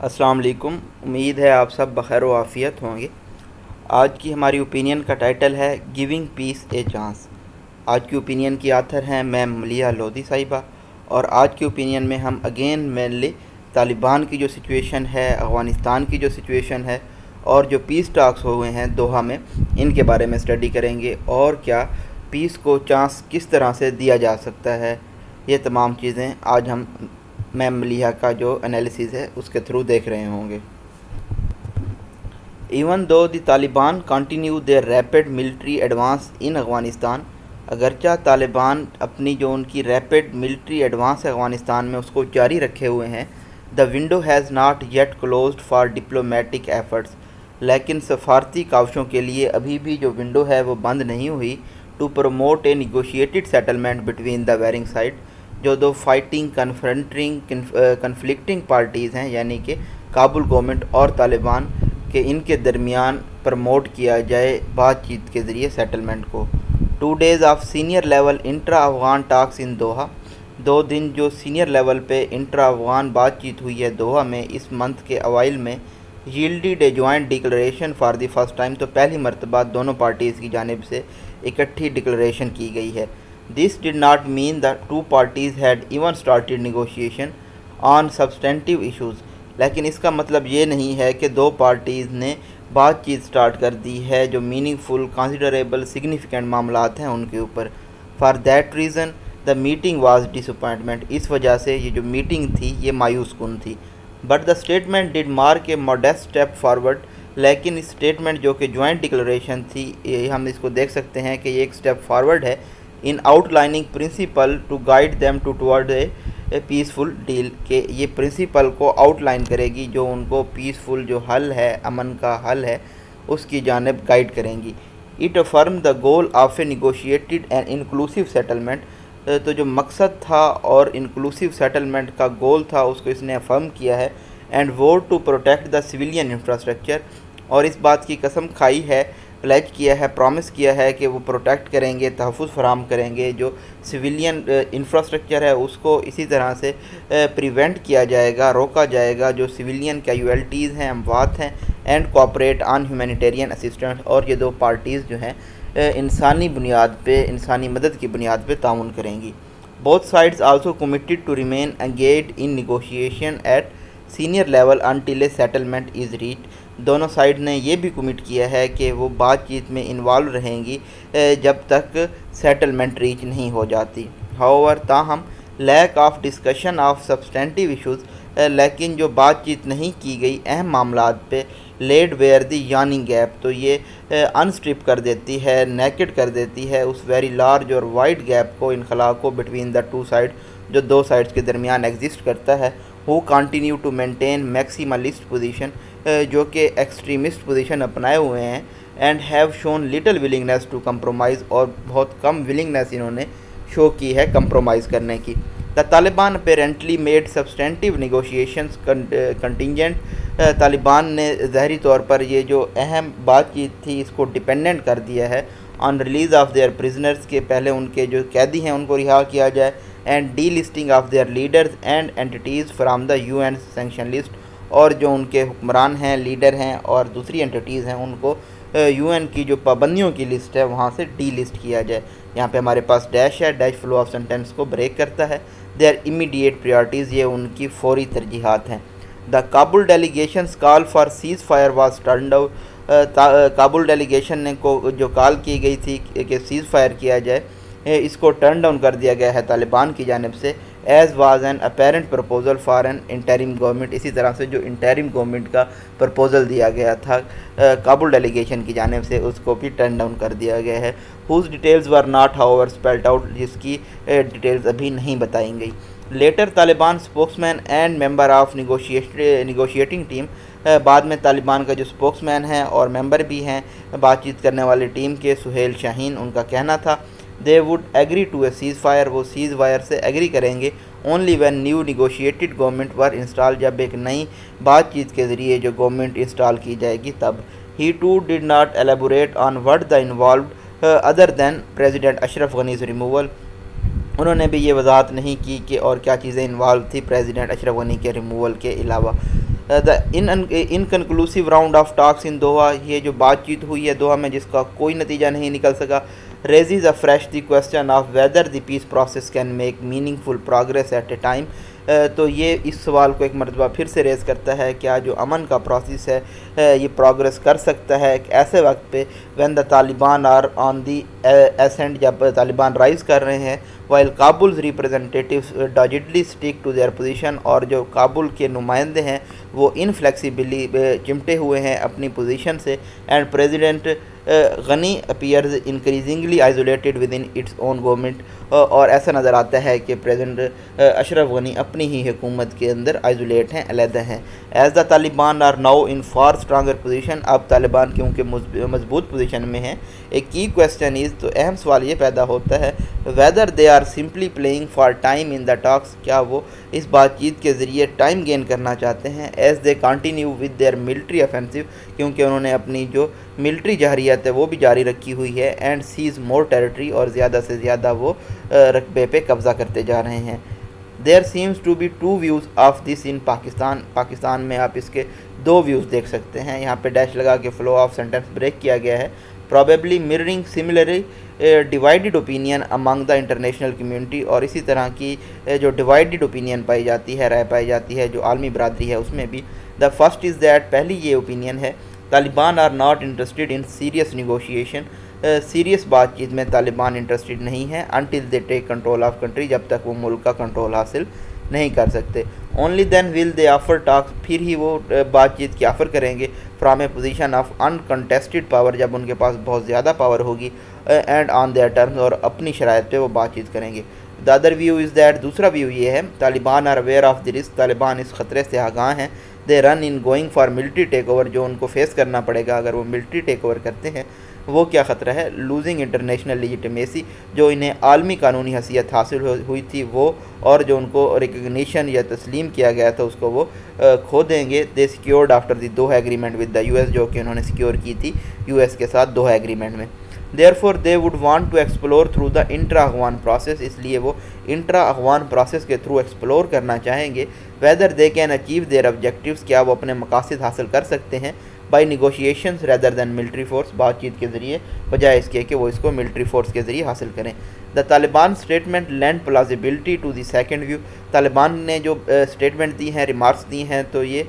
السلام علیکم۔ امید ہے آپ سب بخیر و عافیت ہوں گے۔ آج کی ہماری اوپینین کا ٹائٹل ہے گیونگ پیس اے چانس۔ آج کی اوپینین کی آتھر ہیں میم ملیحہ لودھی صاحبہ، اور آج کی اوپینین میں ہم اگین مینلی طالبان کی جو سچویشن ہے، افغانستان کی جو سچویشن ہے، اور جو پیس ٹاکس ہوئے ہیں دوحہ میں، ان کے بارے میں اسٹڈی کریں گے، اور کیا پیس کو چانس کس طرح سے دیا جا سکتا ہے۔ یہ تمام چیزیں آج ہم میم ملیحہ کا جو انالیسز ہے اس کے تھرو دیکھ رہے ہوں گے۔ Even though the Taliban continue their rapid military advance in Afghanistan, اگرچہ طالبان اپنی جو ان کی ریپڈ ملٹری ایڈوانس افغانستان میں اس کو جاری رکھے ہوئے ہیں، the window has not yet closed for diplomatic efforts, لیکن سفارتی کاوشوں کے لیے ابھی بھی جو ونڈو ہے وہ بند نہیں ہوئی، to promote a negotiated settlement between the warring side, جو دو فائٹنگ کنفلکٹنگ پارٹیز ہیں، یعنی کہ کابل گورنمنٹ اور طالبان کہ ان کے درمیان پروموٹ کیا جائے بات چیت کے ذریعے سیٹلمنٹ کو۔ 2 days of senior level intra Afghan talks in Doha, 2 دن جو سینئر لیول پہ انٹرا افغان بات چیت ہوئی ہے دوحہ میں اس منتھ کے اوائل میں، yielded a joint declaration for the first time, تو پہلی مرتبہ دونوں پارٹیز کی جانب سے اکٹھی ڈکلریشن کی گئی ہے۔ This did not mean the two parties had even started negotiation on substantive issues, لیکن اس کا مطلب یہ نہیں ہے کہ دو پارٹیز نے بات چیت سٹارٹ کر دی ہے جو میننگ فل کنسیڈریبل سگنیفیکنٹ معاملات ہیں ان کے اوپر۔ For that reason the meeting was disappointment, اس وجہ سے یہ جو میٹنگ تھی یہ مایوس کن تھی۔ But the statement did mark a modest step forward, لیکن اس اسٹیٹمنٹ جو کہ جوائنٹ ڈکلریشن تھی، ہم اس کو دیکھ سکتے ہیں کہ یہ ایک اسٹیپ فارورڈ ہے in outlining principle to guide them toward a peaceful deal, کہ یہ پرنسپل کو آؤٹ لائن کرے گی جو ان کو پیسفل جو حل ہے، امن کا حل ہے، اس کی جانب گائیڈ کریں گی۔ It افرم the goal of a negotiated and inclusive settlement, تو جو مقصد تھا اور انکلوسیو سیٹلمنٹ کا گول تھا اس کو اس نے افرم کیا ہے، and vowed to protect the civilian infrastructure, اور اس بات کی قسم کھائی ہے، پلیج کیا ہے، پرومس کیا ہے کہ وہ پروٹیکٹ کریں گے، تحفظ فراہم کریں گے، جو سویلین انفراسٹرکچر ہے اس کو اسی طرح سے پریونٹ کیا جائے گا، روکا جائے گا جو سویلین کیجویلٹیز ہیں، اموات ہیں، and cooperate on humanitarian assistance, اور یہ دو پارٹیز جو ہیں انسانی بنیاد پہ، انسانی مدد کی بنیاد پہ تعاون کریں گی۔ Both sides also committed to remain engaged in negotiation at senior level until a settlement is reach, دونوں سائڈ نے یہ بھی کمٹ کیا ہے کہ وہ بات چیت میں انوالو رہیں گی جب تک سیٹلمنٹ ریچ نہیں ہو جاتی۔ ہاؤور، تاہم lack of discussion of substantive issues, لیکن جو بات چیت نہیں کی گئی اہم معاملات پہ، لیڈ ویئر دی یاننگ گیپ، تو یہ انسٹرپ کر دیتی ہے، نیکڈ کر دیتی ہے اس ویری لارج اور وائڈ گیپ کو، انخلا کو، بٹوین دا ٹو سائڈ، جو دو سائڈز کے درمیان ایگزسٹ کرتا ہے۔ Who continue to maintain maximalist position, جو کہ ایکسٹریمسٹ پوزیشن اپنائے ہوئے ہیں، and have shown little willingness to compromise, اور بہت کم ولنگنیس انہوں نے شو کی ہے کمپرومائز کرنے کی۔ The Taliban apparently made substantive negotiations contingent, Taliban نے ظاہری طور پر یہ جو اہم بات چیت تھی اس کو ڈپینڈنٹ کر دیا ہے آن ریلیز آف دیئر پرزنرز، کے پہلے ان کے جو قیدی ہیں ان کو رہا کیا جائے، and delisting of their leaders and entities from the U N sanction list, اور جو ان کے حکمران ہیں، لیڈر ہیں اور دوسری اینٹیز ہیں ان کو یو این کی جو پابندیوں کی لسٹ ہے وہاں سے ڈی لسٹ کیا جائے۔ یہاں پہ ہمارے پاس ڈیش ہے، ڈیش فلو آف سینٹینس کو بریک کرتا ہے۔ دیئر امیڈیٹ پریارٹیز، یہ ان کی فوری ترجیحات ہیں۔ The Kabul delegations call for cease fire was turned out, Kabul delegation نے کو جو کال کی گئی تھی کہ سیز فائر کیا جائے، اس کو ٹرن ڈاؤن کر دیا گیا ہے طالبان کی جانب سے، as was an apparent proposal for an interim government, اسی طرح سے جو انٹرم گورنمنٹ کا پرپوزل دیا گیا تھا کابل ڈیلیگیشن کی جانب سے، اس کو بھی ٹرن ڈاؤن کر دیا گیا ہے۔ Whose details were not however spelled out, جس کی ڈیٹیلز ابھی نہیں بتائی گئی۔ Later Taliban spokesman and member of negotiating team, بعد میں طالبان کا جو اسپوکس مین ہیں اور ممبر بھی ہیں بات چیت کرنے والی ٹیم کے، سہیل شاہین، ان کا کہنا تھا they would agree to a ceasefire, وہ سیز فائر سے ایگری کریں گے only when new negotiated government were install, جب ایک نئی بات چیت کے ذریعے جو گورنمنٹ انسٹال کی جائے گی تب۔ He too did not elaborate on what the involved other than president Ashraf Ghani's removal, انہوں نے بھی یہ وضاحت نہیں کی کہ اور کیا چیزیں انوالو تھی پریزیڈنٹ اشرف غنی کے ریموول کے علاوہ۔ The inconclusive round of talks in Doha, یہ جو بات چیت ہوئی ہے دوحہ میں جس کا کوئی نتیجہ نہیں نکل سکا، raises afresh the question of whether the peace process can make meaningful progress at a time, تو یہ اس سوال کو ایک مرتبہ پھر سے ریز کرتا ہے کیا جو امن کا پروسیس ہے یہ پروگریس کر سکتا ہے ایک ایسے وقت پہ when the Taliban are on the ascend, جب طالبان رائز کر رہے ہیں، while Kabul's representatives doggedly stick to their position, اور جو کابل کے نمائندے ہیں وہ انفلیکسیبلی چمٹے ہوئے ہیں اپنی پوزیشن سے، and president Ghani appears increasingly isolated within its own government, اور ایسا نظر آتا ہے کہ پریزیڈنٹ اشرف غنی اپنی ہی حکومت کے اندر آئزولیٹ ہیں، علیحدہ ہیں۔ As the Taliban are now in far stronger position, اب طالبان کیونکہ مضبوط پوزیشن میں ہیں، ایک کی کویسچن از، تو اہم سوال یہ پیدا ہوتا ہے whether they are simply playing for time in the talks, کیا وہ اس بات چیت کے ذریعے ٹائم گین کرنا چاہتے ہیں، as they continue with their military offensive, کیونکہ انہوں نے اپنی جو ملٹری جارحیت ہے وہ بھی جاری رکھی ہوئی ہے، اینڈ سیز مور ٹیریٹری، اور زیادہ سے زیادہ وہ رقبے پہ قبضہ کرتے جا رہے ہیں۔ There seems to be two views of this in Pakistan, Pakistan میں آپ اس کے دو ویوز دیکھ سکتے ہیں، یہاں پہ ڈیش لگا کے فلو آف سینٹنس بریک کیا گیا ہے، probably mirroring similarly divided opinion Umang the international community, اور اسی طرح کی جو ڈیوائیڈڈ اوپینین پائی جاتی ہے، رائے پائی جاتی ہے جو عالمی برادری ہے اس میں بھی۔ دا فرسٹ از دیٹ، پہلی یہ اوپینین ہے Taliban are not interested in serious negotiation, serious بات چیت میں طالبان انٹرسٹڈ نہیں ہیں، until they take control of country, جب تک وہ ملک کا کنٹرول حاصل نہیں کر سکتے۔ Only then will they offer ٹاکس، پھر ہی وہ بات چیت کی آفر کریں گے from a position of uncontested power, جب ان کے پاس بہت زیادہ پاور ہوگی، اینڈ آن دیئر ٹرمز، اور اپنی شرائط پہ وہ بات چیت کریں گے۔ The other view is that, دوسرا ویو یہ ہے Taliban are aware of the risk, Taliban اس خطرے سے آگاہ ہیں، they run in going for military takeover, جو ان کو فیس کرنا پڑے گا اگر وہ ملٹری ٹیک اوور کرتے ہیں۔ وہ کیا خطرہ ہے؟ لوزنگ انٹرنیشنل لیجیٹمیسی، جو انہیں عالمی قانونی حیثیت حاصل ہوئی تھی وہ، اور جو ان کو ریکگنیشن یا تسلیم کیا گیا تھا اس کو وہ کھو دیں گے۔ They secured after the Doha agreement with the U S, جو کہ انہوں نے سیکیور کی تھی یو ایس کے ساتھ دوحہ ایگریمنٹ میں۔ Therefore they would want to explore through the intra-Afghan process، اس لیے وہ انٹرا افغان پروسیس کے تھرو ایکسپلور کرنا چاہیں گے۔ whether they can achieve their objectives، کیا وہ اپنے مقاصد حاصل کر سکتے ہیں by negotiations rather than military force، بات چیت کے ذریعے بجائے اس کے کہ وہ اس کو ملٹری فورس کے ذریعے حاصل کریں۔ The Taliban statement lend plausibility to the second view, Taliban نے جو اسٹیٹمنٹ دی ہیں، ریمارکس دی ہیں، تو یہ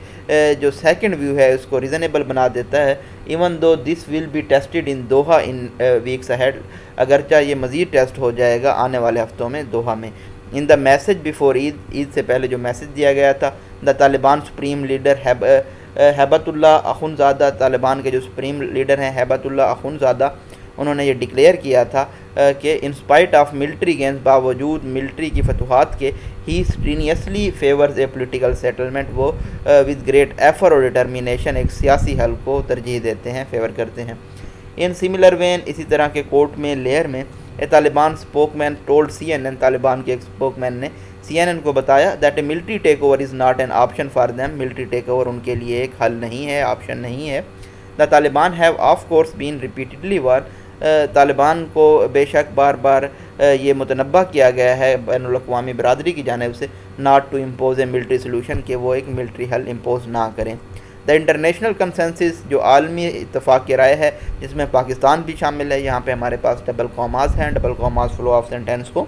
جو سیکنڈ ویو ہے اس کو ریزنیبل بنا دیتا ہے۔ Even though this will be tested in Doha in weeks ahead, اگرچہ یہ مزید ٹیسٹ ہو جائے گا آنے والے ہفتوں میں دوحہ میں۔ ان دا میسج بیفور عید، عید سے پہلے جو میسج دیا گیا تھا، دا طالبان سپریم لیڈر ہیبت اللہ اخونزادہ، طالبان کے جو سپریم لیڈر ہیں ہیبت اللہ اخونزادہ، انہوں نے یہ ڈکلیئر کیا تھا کہ انسپائٹ آف ملٹری گینز، باوجود ملٹری کی فتوحات کے، ہی اسٹرینیسلی فیورز اے پولیٹیکل سیٹلمنٹ، وہ ود گریٹ ایفر اور ڈٹرمینیشن ایک سیاسی حل کو ترجیح دیتے ہیں، فیور کرتے ہیں۔ ان سملر وین، اسی طرح کے کوٹ میں لیئر میں، a Taliban spokesman told CNN، Taliban کے ایک اسپوک مین نے CNN کو بتایا that a military takeover is not an option for them, military takeover ان کے لیے ایک حل نہیں ہے، آپشن نہیں ہے۔ The Taliban have of course been repeatedly warn, Taliban کو بے شک بار بار یہ متنبہ کیا گیا ہے بین الاقوامی برادری کی جانب سے، not to impose a military solution, کہ وہ ایک ملٹری حل امپوز نہ کریں۔ دا انٹرنیشنل کنسنسس، جو عالمی اتفاق کی رائے ہے جس میں پاکستان بھی شامل ہے، یہاں پہ ہمارے پاس ڈبل کاماز ہیں، double commas flow of sentence کو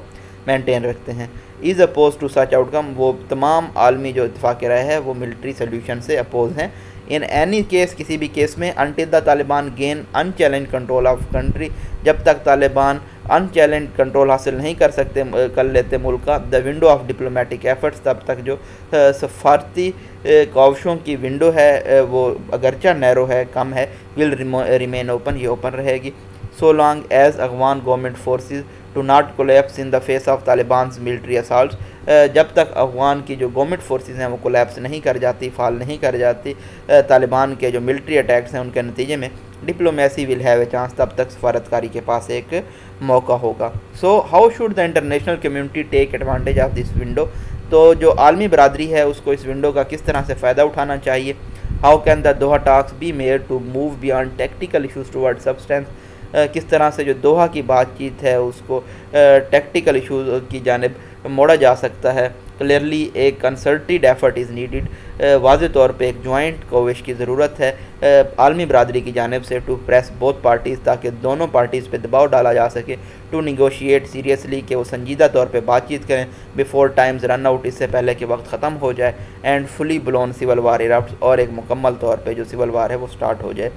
مینٹین رکھتے ہیں، as opposed to such outcome, وہ تمام عالمی جو اتفاق کی رائے ہے وہ ملٹری سلیوشن سے اپوز ہیں۔ ان اینی کیس، کسی بھی کیس میں، until the Taliban gain in challenge control of country, جب تک طالبان ان چیلنج کنٹرول حاصل نہیں کر لیتے ملک کا، the window of diplomatic efforts, تب تک جو سفارتی کاوشوں کی ونڈو ہے وہ اگرچہ نیرو ہے، کم ہے، ول ریمین اوپن، یہ اوپن رہے گی۔ So long as Afghan government forces to not collapse in the face of Taliban's military assaults, جب تک افغان کی جو گورنمنٹ فورسز ہیں وہ کولیپس نہیں کر جاتی، فال نہیں کر جاتی طالبان کے جو ملٹری اٹیکس ہیں ان کے نتیجے میں، diplomacy will have a chance, تب تک سفارتکاری کے پاس ایک موقع ہوگا۔ So how should the international community take advantage of this window, تو جو عالمی برادری ہے اس کو اس ونڈو کا کس طرح سے فائدہ اٹھانا چاہیے۔ How can the Doha talks be made to move beyond tactical issues toward substance, کس طرح سے جو دوحہ کی بات چیت ہے اس کو ٹیکٹیکل ایشوز کی جانب موڑا جا سکتا ہے۔ کلیئرلی ایک کنسرٹیڈ ایفرٹ از نیڈیڈ، واضح طور پہ ایک جوائنٹ کوشش کی ضرورت ہے عالمی برادری کی جانب سے ٹو پریس بوتھ پارٹیز، تاکہ دونوں پارٹیز پہ دباؤ ڈالا جا سکے، ٹو نیگوشیٹ سیریسلی کہ وہ سنجیدہ طور پہ بات چیت کریں بیفور ٹائمز رن آؤٹ، اس سے پہلے کہ وقت ختم ہو جائے، and fully blown civil war erupts, اور ایک مکمل طور پہ جو سول وار ہے وہ سٹارٹ ہو جائے۔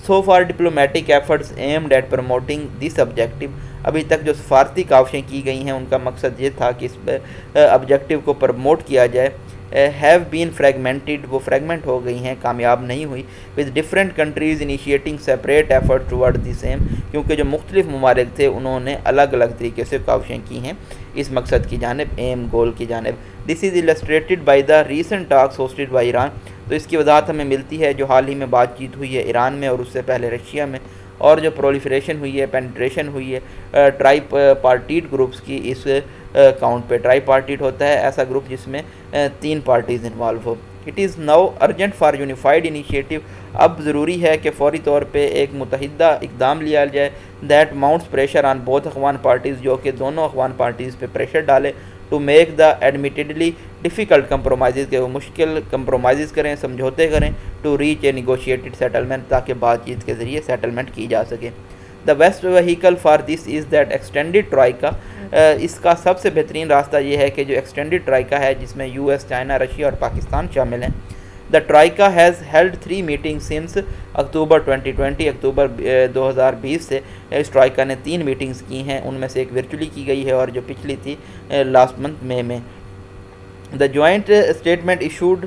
So far diplomatic efforts aimed at promoting this objective, ابھی تک جو سفارتی کاوشیں کی گئی ہیں ان کا مقصد یہ تھا کہ اس آبجیکٹیو کو پروموٹ کیا جائے، ہیو بین فریگمنٹڈ، وہ فریگمنٹ ہو گئی ہیں، کامیاب نہیں ہوئی، with different countries initiating separate effort toward the same, کیونکہ جو مختلف ممالک تھے انہوں نے الگ الگ طریقے سے کاوشیں کی ہیں اس مقصد کی جانب، ایم گول کی جانب۔ دس از illustrated by the recent talks hosted by Iran, تو اس کی وضاحت ہمیں ملتی ہے جو حال ہی میں بات چیت ہوئی ہے ایران میں اور اس سے پہلے رشیا میں، اور جو پرولیفریشن ہوئی ہے، پینٹریشن ہوئی ہے ٹرائی پارٹیٹ گروپس کی اس کاؤنٹ پہ۔ ٹرائی پارٹیٹ ہوتا ہے ایسا گروپ جس میں 3 parties involve who. It is now urgent for unified initiative, اب ضروری ہے کہ فوری طور پہ ایک متحدہ اقدام لیا جائے، that mounts pressure on both Afghan parties, جو کہ دونوں افغان پارٹیز پہ پریشر ڈالے، to make the admittedly difficult compromises, کہ وہ مشکل کمپرومائزز کریں، سمجھوتے کریں، to reach a negotiated settlement, تاکہ بات چیت کے ذریعے سیٹلمنٹ کی جا سکے۔ The best vehicle for this is that extended troika, اس کا سب سے بہترین راستہ یہ ہے کہ جو ایکسٹینڈیڈ ٹرائیکا ہے جس میں یو ایس، چائنا، رشیا اور پاکستان شامل ہیں۔ The troika has held 3 meeting since October 2020، اکتوبر 2020 سے اس ٹرائیکا نے 3 میٹنگز کی ہیں، ان میں سے ایک ورچولی کی گئی ہے اور جو پچھلی تھی لاسٹ منتھ مئی میں۔ The joint statement issued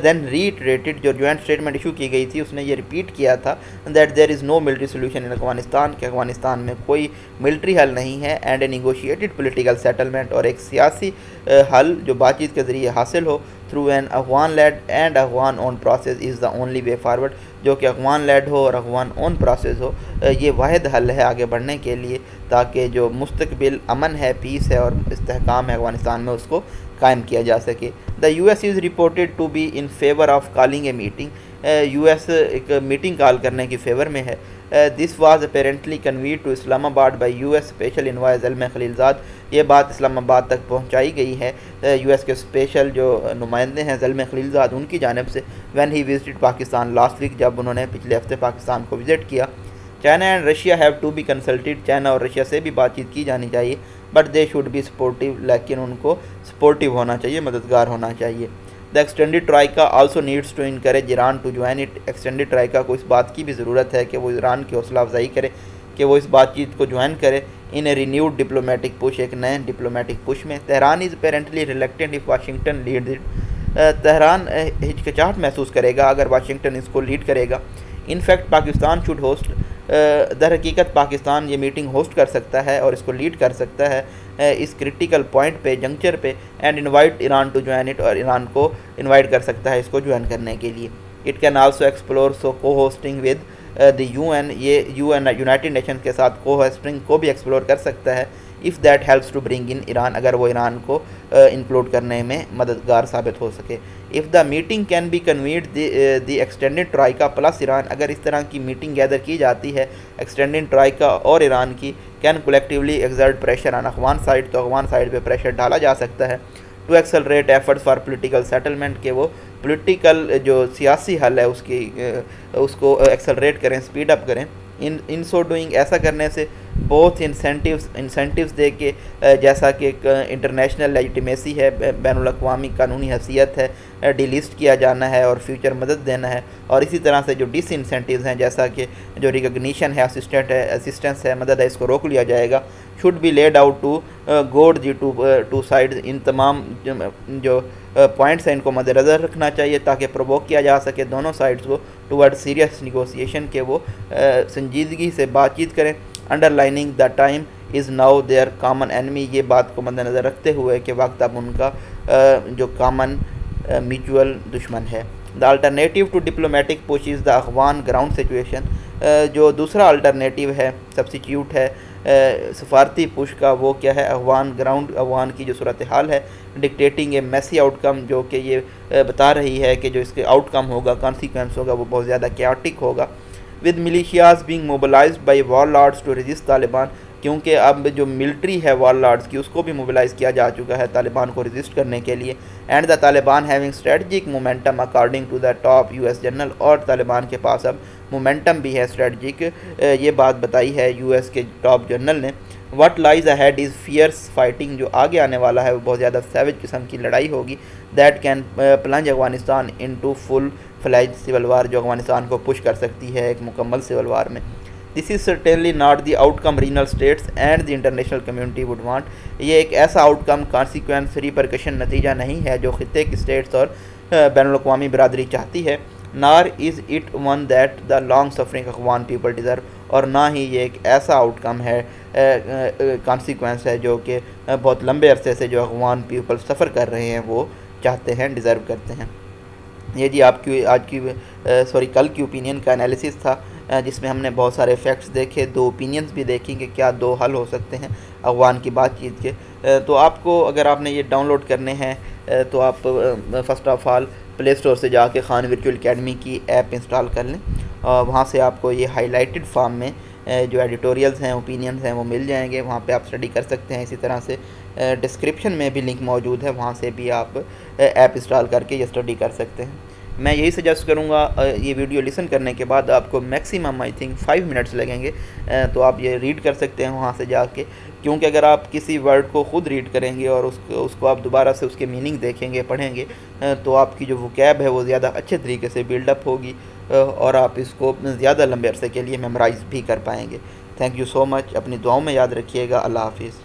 then reiterated, جو جوائنٹ اسٹیٹمنٹ ایشو کی گئی تھی اس نے یہ ریپیٹ کیا تھا that there is no military solution in Afghanistan, کہ افغانستان میں کوئی ملٹری حل نہیں ہے، and a negotiated political settlement, اور ایک سیاسی حل جو بات چیت کے ذریعے حاصل ہو through an Afghan led and Afghan own process is the only way forward, جو کہ افغان لیڈ ہو اور افغان اون پروسیس ہو، یہ واحد حل ہے آگے بڑھنے کے لیے، تاکہ جو مستقبل امن ہے، پیس ہے اور استحکام ہے افغانستان میں، اس کو قائم کیا جا سکے۔ The U S is reported to be in favour of calling a meeting, U S ایک میٹنگ کال کرنے کی فیور میں ہے۔ This was apparently conveyed to Islamabad by U S special envoy Zalmay Khalilzad, یہ بات اسلام آباد تک پہنچائی گئی ہے یو ایس کے اسپیشل جو نمائندے ہیں زلمے خلیلزاد ان کی جانب سے، when he visited Pakistan last week, جب انہوں نے پچھلے ہفتے پاکستان کو وزٹ کیا۔ China and Russia have to be consulted, China اور رشیا سے بھی بات چیت کی جانی چاہیے، but they should be supportive, لیکن ان کو سپورٹیو ہونا چاہیے، مددگار ہونا چاہیے۔ The extended troika also needs to encourage Iran to join it, extended troika کو اس بات کی بھی ضرورت ہے کہ وہ ایران کی حوصلہ افزائی کرے کہ وہ اس بات چیت کو جوائن کرے، ان اے رینیوڈ ڈپلومیٹک پش، ایک نئے ڈپلومیٹک پش میں۔ Tehran is apparently reluctant if Washington lead it, Tehran ہچکچاہٹ محسوس کرے گا اگر واشنگٹن اس کو لیڈ کرے گا۔ In fact Pakistan should host, در حقیقت پاکستان یہ میٹنگ ہوسٹ کر سکتا ہے اور اس کو لیڈ کر سکتا ہے اس کریٹیکل پوائنٹ پہ، جنکچر پہ، and invite Iran to join it, اور ایران کو انوائٹ کر سکتا ہے اس کو جوائن کرنے کے لیے۔ It can also explore so cohosting with the U N, یہ یو این یونائٹڈ نیشن کے ساتھ کو ہوسٹنگ کو بھی ایکسپلور کر سکتا ہے، if that helps to bring in Iran, اگر وہ ایران کو انکلوڈ کرنے میں مددگار ثابت ہو سکے۔ If the meeting can be convened the extended troika plus Iran, اگر اس طرح کی میٹنگ گیدر کی جاتی ہے ایکسٹینڈیڈ ٹرائیکا اور ایران کی، can collectively exert pressure on Afghan side, تو افغان سائڈ پہ پریشر ڈالا جا سکتا ہے، to accelerate efforts for political settlement, کہ وہ پولیٹیکل جو سیاسی حل ہے اس کو ایکسلریٹ کریں، سپیڈ اپ کریں۔ ان سو ڈوئنگ، ایسا کرنے سے بہت انسینٹیوز دے کے، جیسا کہ انٹرنیشنل لیجیٹیمیسی ہے، بین الاقوامی قانونی حیثیت ہے، ڈی لسٹ کیا جانا ہے اور فیوچر مدد دینا ہے، اور اسی طرح سے جو ڈس انسینٹیوز ہیں جیسا کہ جو ریکگنیشن ہے، اسسٹنس ہے، مدد ہے، اس کو روک لیا جائے گا۔ Should be laid out to guide the two side, ان تمام جو پوائنٹس ہیں ان کو مد نظر رکھنا چاہیے تاکہ پرووک کیا جا سکے دونوں سائڈز کو ٹورڈ سیریس نیگوسیشن، کہ وہ سنجیدگی سے بات چیت کریں۔ Underlining the time is now their common enemy, یہ بات کو مد نظر رکھتے ہوئے کہ وقت اب ان کا جو کامن میوچول دشمن ہے۔ The alternative to diplomatic push is the Afghan ground situation, جو دوسرا الٹرنیٹیو ہے، سبسٹیٹیوٹ ہے سفارتی پش کا، وہ کیا ہے؟ افغان گراؤنڈ، افغان کی جو صورتحال ہے، ڈکٹیٹنگ اے میسی آؤٹ کم، جو کہ یہ بتا رہی ہے کہ جو اس کے آؤٹ کم ہوگا، کانسیکوینس ہوگا، وہ بہت زیادہ کیاٹک ہوگا۔ With militias being mobilized by warlords to resist Taliban, کیونکہ اب جو ملٹری ہے وار لارڈز کی اس کو بھی موبلائز کیا جا چکا ہے طالبان کو ریزسٹ کرنے کے لیے. And the Taliban having strategic momentum according to the top U S general, اور طالبان کے پاس اب مومنٹم بھی ہے اسٹریٹجک, یہ بات بتائی ہے یو ایس کے ٹاپ جنرل نے. What lies ahead is fierce fighting, جو آگے آنے والا ہے وہ بہت زیادہ سیوج قسم کی لڑائی ہوگی. That can plunge Afghanistan into full fledge civil war, جو افغانستان کو پش کر سکتی ہے ایک مکمل سول وار میں. This is certainly not the outcome regional states and the international community would want, یہ ایک ایسا آؤٹ کم کانسیکوینس ریپرکشن نتیجہ نہیں ہے جو خطے کی اسٹیٹس اور بین الاقوامی برادری چاہتی ہے. نار is it one that the long suffering Afghan people deserve, اور نہ ہی یہ ایک ایسا آؤٹ کم ہے کانسیکوینس ہے جو کہ بہت لمبے عرصے سے جو افغان پیپل سفر کر رہے ہیں وہ چاہتے ہیں, ڈیزرو کرتے ہیں. یہ جی آپ کی آج کی کل کی اوپینین کا انالیسس تھا, جس میں ہم نے بہت سارے فیکٹس دیکھے, دو اوپینینز بھی دیکھی کہ کیا دو حل ہو سکتے ہیں افغان کی بات چیت کے. تو آپ کو اگر آپ نے یہ ڈاؤن لوڈ کرنے ہیں تو آپ first of all play store سے جا کے خان ورچوئل اکیڈمی کی ایپ انسٹال کر لیں, اور وہاں سے آپ کو یہ ہائی لائٹڈ فارم میں جو ایڈیٹوریلز ہیں اوپینینز ہیں وہ مل جائیں گے, وہاں پہ آپ اسٹڈی کر سکتے ہیں. اسی طرح سے ڈسکرپشن میں بھی لنک موجود ہے, وہاں سے بھی آپ ایپ انسٹال کر کے یہ اسٹڈی کر سکتے ہیں. میں یہی سجیسٹ کروں گا, یہ ویڈیو لسن کرنے کے بعد آپ کو میکسیمم آئی تھنک 5 منٹس لگیں گے, تو آپ یہ ریڈ کر سکتے ہیں وہاں سے جا کے, کیونکہ اگر آپ کسی ورڈ کو خود ریڈ کریں گے اور اس کو آپ دوبارہ سے اس کے میننگ دیکھیں گے, پڑھیں گے, تو آپ کی جو وکیب ہے وہ زیادہ اچھے طریقے سے بلڈ اپ ہوگی اور آپ اس کو زیادہ لمبے عرصے کے لیے میمورائز بھی کر پائیں گے. تھینک یو سو مچ, اپنی دعاؤں میں یاد رکھیے گا. اللہ حافظ.